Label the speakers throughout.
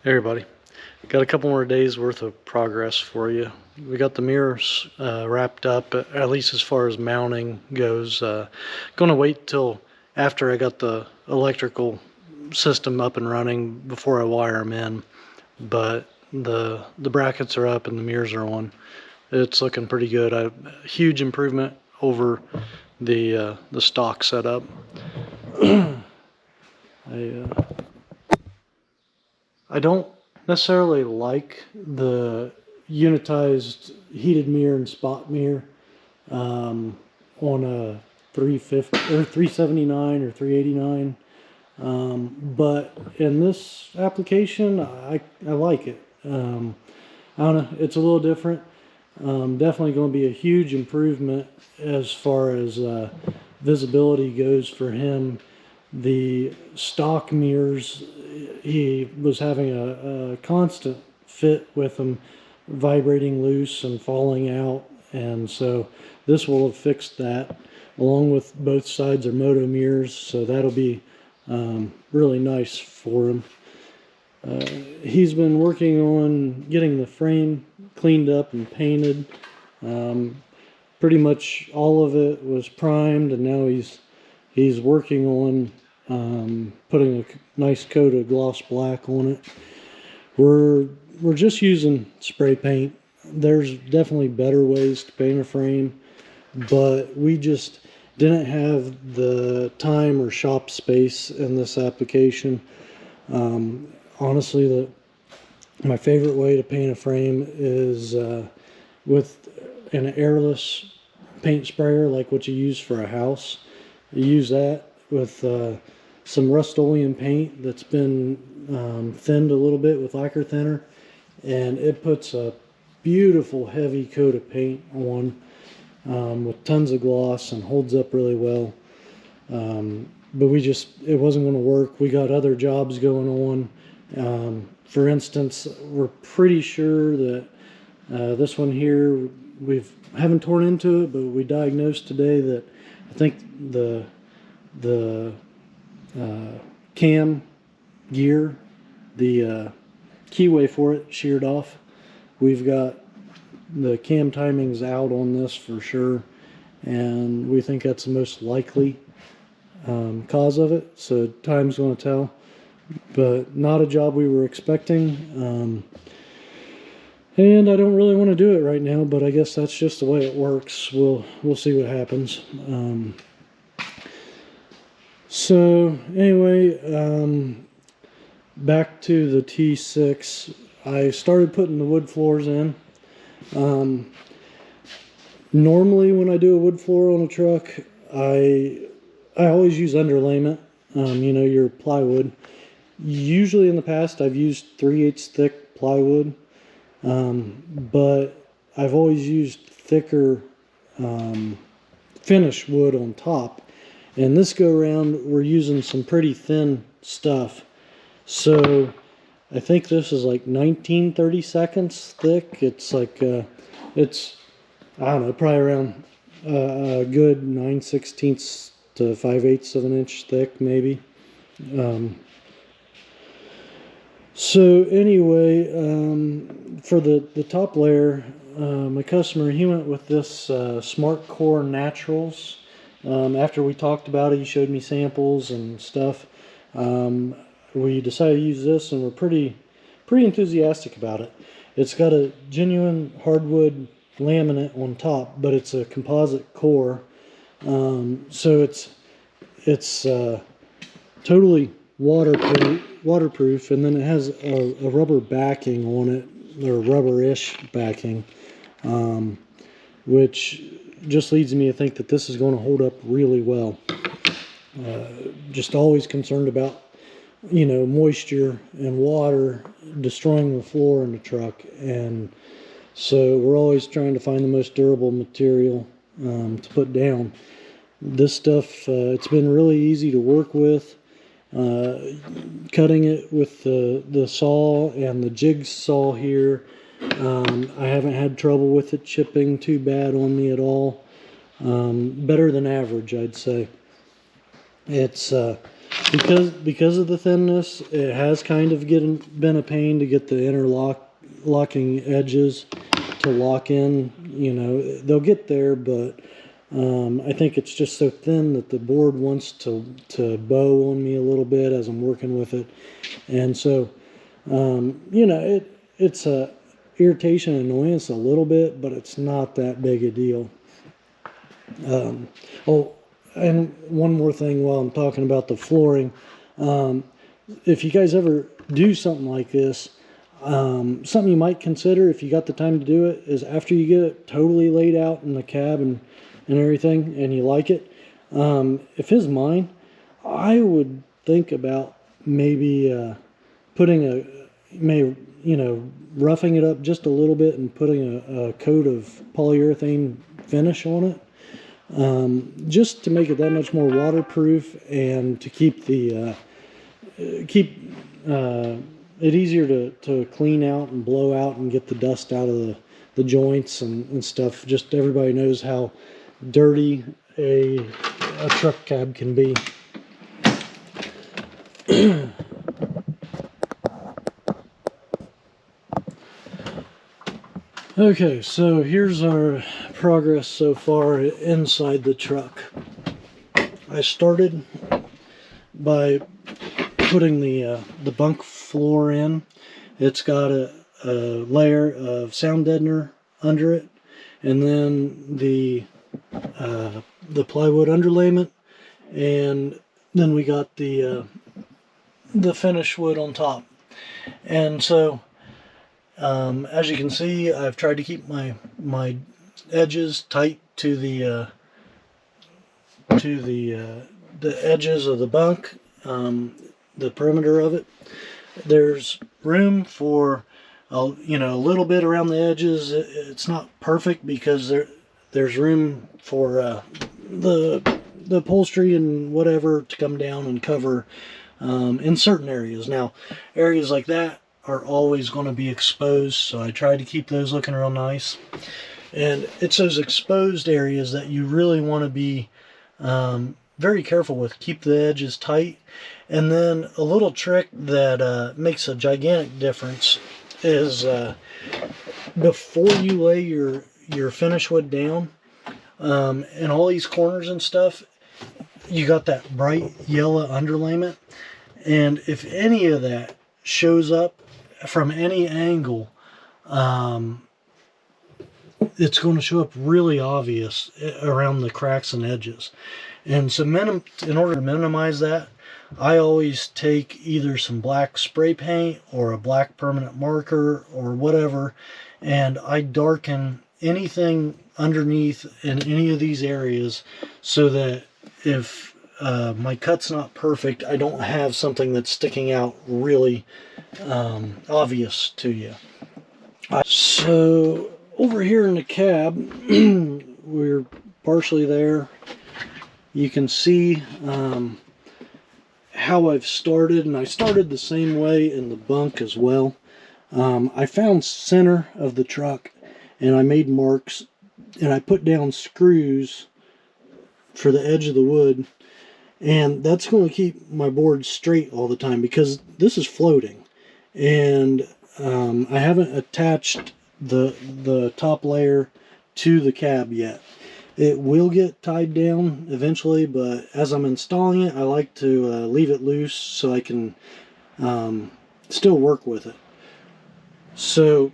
Speaker 1: Hey everybody, got a couple more days worth of progress for you. We got the mirrors wrapped up, at least as far as mounting goes. Gonna wait till after I got the electrical system up and running before I wire them in. But the brackets are up and the mirrors are on. It's looking pretty good. Huge improvement over the stock setup. I don't necessarily like the unitized heated mirror and spot mirror on a 350 or 379 or 389. But in this application, I like it. I don't know, it's a little different. Definitely going to be a huge improvement as far as visibility goes for him. The stock mirrors, he was having a constant fit with them vibrating loose and falling out, and so this will have fixed that, along with both sides are moto mirrors, so that'll be really nice for him. He's been working on getting the frame cleaned up and painted. Pretty much all of it was primed, and now he's working on putting a nice coat of gloss black on it. We're just using spray paint. There's definitely better ways to paint a frame, but we just didn't have the time or shop space in this application. Honestly, my favorite way to paint a frame is with an airless paint sprayer, like what you use for a house. You use that with some Rust-Oleum paint that's been thinned a little bit with lacquer thinner, and it puts a beautiful heavy coat of paint on with tons of gloss and holds up really well. But it wasn't going to work. We got other jobs going on. For instance, we're pretty sure that this one here, we haven't torn into it, but we diagnosed today that I think the cam gear, the keyway for it sheared off. We've got the cam timings out on this for sure, and we think that's the most likely cause of it, so time's going to tell. But not a job we were expecting, and I don't really want to do it right now, but I guess that's just the way it works. We'll see what happens. So anyway, back to the T6. I started putting the wood floors in. Normally when I do a wood floor on a truck, I always use underlayment, you know, your plywood. Usually in the past I've used 3/8 thick plywood, but I've always used thicker finish wood on top. And this go around we're using some pretty thin stuff. So I think this is like 19/32 thick. It's like it's, I don't know, probably around a good 9/16 to 5/8 of an inch thick, maybe. So anyway, for the top layer, my customer, he went with this SmartCore Naturals. After we talked about it, he showed me samples and stuff. We decided to use this, and we're pretty enthusiastic about it. It's got a genuine hardwood laminate on top, but it's a composite core, so it's totally waterproof, and then it has a rubber backing on it, or rubber-ish backing, which just leads me to think that this is going to hold up really well. Just always concerned about, you know, moisture and water destroying the floor in the truck, and so we're always trying to find the most durable material to put down. This stuff, it's been really easy to work with. Cutting it with the saw and the jigsaw here, I haven't had trouble with it chipping too bad on me at all. Better than average, I'd say. It's because of the thinness, it has kind of been a pain to get the locking edges to lock in. You know, they'll get there, but I think it's just so thin that the board wants to bow on me a little bit as I'm working with it. And so, you know, it's a irritation and annoyance a little bit, but it's not that big a deal. Oh, and one more thing while I'm talking about the flooring. If you guys ever do something like this, something you might consider if you got the time to do it is after you get it totally laid out in the cab and everything and you like it, if it's mine, I would think about maybe putting roughing it up just a little bit and putting a coat of polyurethane finish on it, just to make it that much more waterproof and to keep the it easier to clean out and blow out and get the dust out of the joints and stuff. Just everybody knows how dirty a truck cab can be. Okay, so here's our progress so far inside the truck. I started by putting the bunk floor in. It's got a layer of sound deadener under it, and then the plywood underlayment, and then we got the finish wood on top. And so as you can see, I've tried to keep my edges tight to the edges of the bunk, the perimeter of it. There's room for a little bit around the edges. It's not perfect because there's room for the upholstery and whatever to come down and cover in certain areas. Now, areas like that are always going to be exposed, so I try to keep those looking real nice. And it's those exposed areas that you really want to be very careful with. Keep the edges tight. And then a little trick that makes a gigantic difference is before you lay your finish wood down, and all these corners and stuff, you got that bright yellow underlayment, and if any of that shows up from any angle, it's going to show up really obvious around the cracks and edges. And so in order to minimize that, I always take either some black spray paint or a black permanent marker or whatever, and I darken anything underneath in any of these areas so that if my cut's not perfect, I don't have something that's sticking out really obvious to you. So over here in the cab, we're partially there. You can see how I've started, and I started the same way in the bunk as well. I found center of the truck and I made marks, and I put down screws for the edge of the wood, and that's going to keep my board straight all the time because this is floating, and I haven't attached the top layer to the cab yet. It will get tied down eventually, but as I'm installing it, I like to leave it loose so I can still work with it. So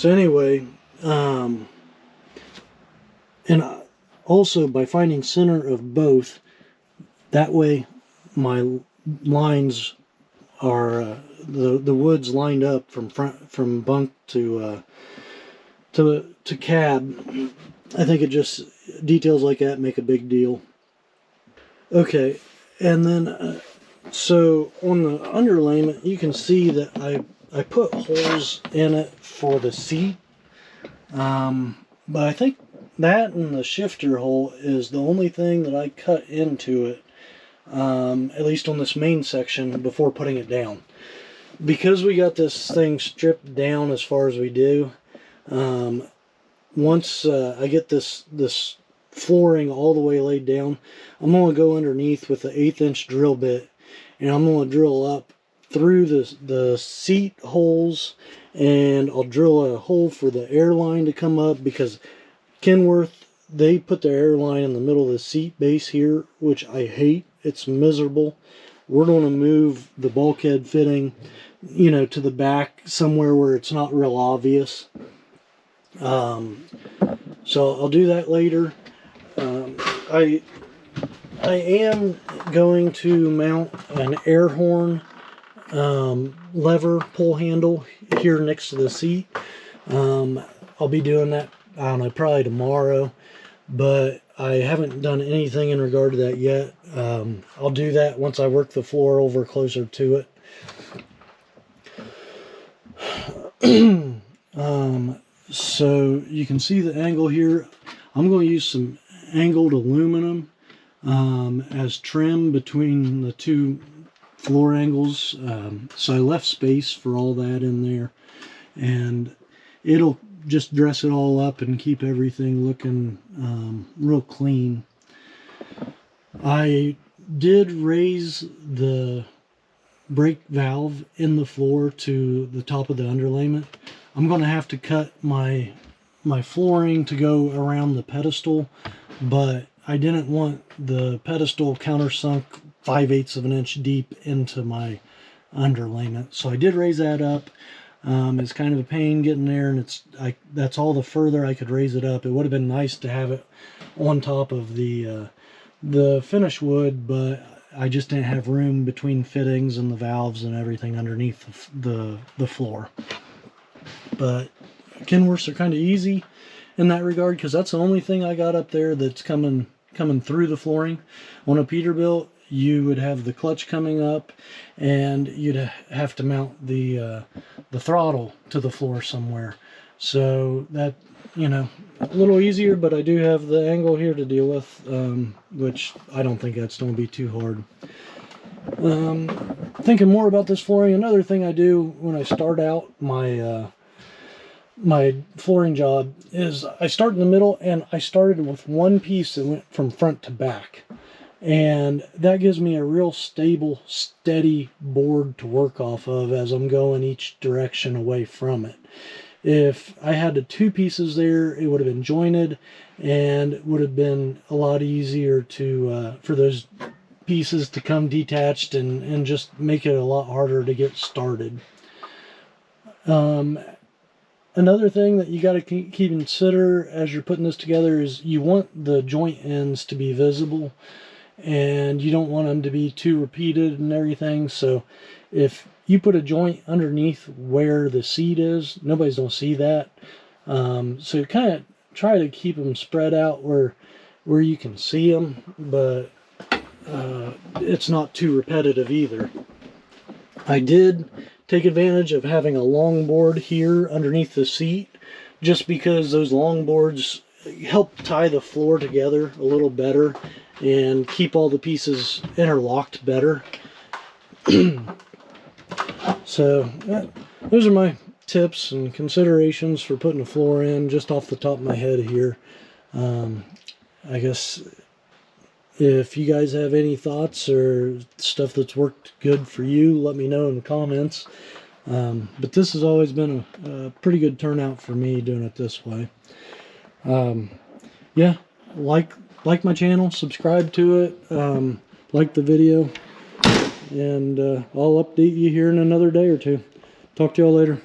Speaker 1: anyway, and also by finding center of both, that way my lines are the wood's lined up from bunk to cab. I think it just details like that make a big deal. Okay, and then so on the underlayment, you can see that I put holes in it for the seat, but I think that and the shifter hole is the only thing that I cut into it, at least on this main section, before putting it down. Because we got this thing stripped down as far as we do, once I get this flooring all the way laid down, I'm going to go underneath with the 1/8" drill bit, and I'm going to drill up through the seat holes, and I'll drill a hole for the air line to come up, because Kenworth, they put their air line in the middle of the seat base here, which I hate. It's miserable. We're going to move the bulkhead fitting, you know, to the back somewhere where it's not real obvious. So I'll do that later. I am going to mount an air horn lever pull handle here next to the seat. I'll be doing that, I don't know, probably tomorrow, but I haven't done anything in regard to that yet. I'll do that once I work the floor over closer to it. So you can see the angle here. I'm going to use some angled aluminum as trim between the two floor angles. So I left space for all that in there, and it'll just dress it all up and keep everything looking real clean. I did raise the brake valve in the floor to the top of the underlayment. I'm going to have to cut my flooring to go around the pedestal, but I didn't want the pedestal countersunk 5/8 inch deep into my underlayment, so I did raise that up. It's kind of a pain getting there, and that's all the further I could raise it up. It would have been nice to have it on top of the finish wood, but I just didn't have room between fittings and the valves and everything underneath the floor. But Kenworths are kind of easy in that regard, because that's the only thing I got up there that's coming through the flooring. On a Peterbilt, you would have the clutch coming up, and you'd have to mount the throttle to the floor somewhere. So that, you know, a little easier, but I do have the angle here to deal with, which I don't think that's going to be too hard. Thinking more about this flooring, another thing I do when I start out my flooring job is I start in the middle, and I started with one piece that went from front to back. And that gives me a real stable, steady board to work off of as I'm going each direction away from it. If I had the two pieces there, it would have been jointed, and it would have been a lot easier to for those pieces to come detached and just make it a lot harder to get started. Another thing that you got to consider as you're putting this together is you want the joint ends to be visible, and you don't want them to be too repeated and everything. So if you put a joint underneath where the seat is, nobody's going to see that. So kind of try to keep them spread out where you can see them, but it's not too repetitive either. I did take advantage of having a long board here underneath the seat, just because those long boards help tie the floor together a little better and keep all the pieces interlocked better. So those are my tips and considerations for putting a floor in, just off the top of my head here. I guess if you guys have any thoughts or stuff that's worked good for you, let me know in the comments. But this has always been a pretty good turnout for me doing it this way. Yeah, like my channel, subscribe to it, like the video, and I'll update you here in another day or two. Talk to y'all later.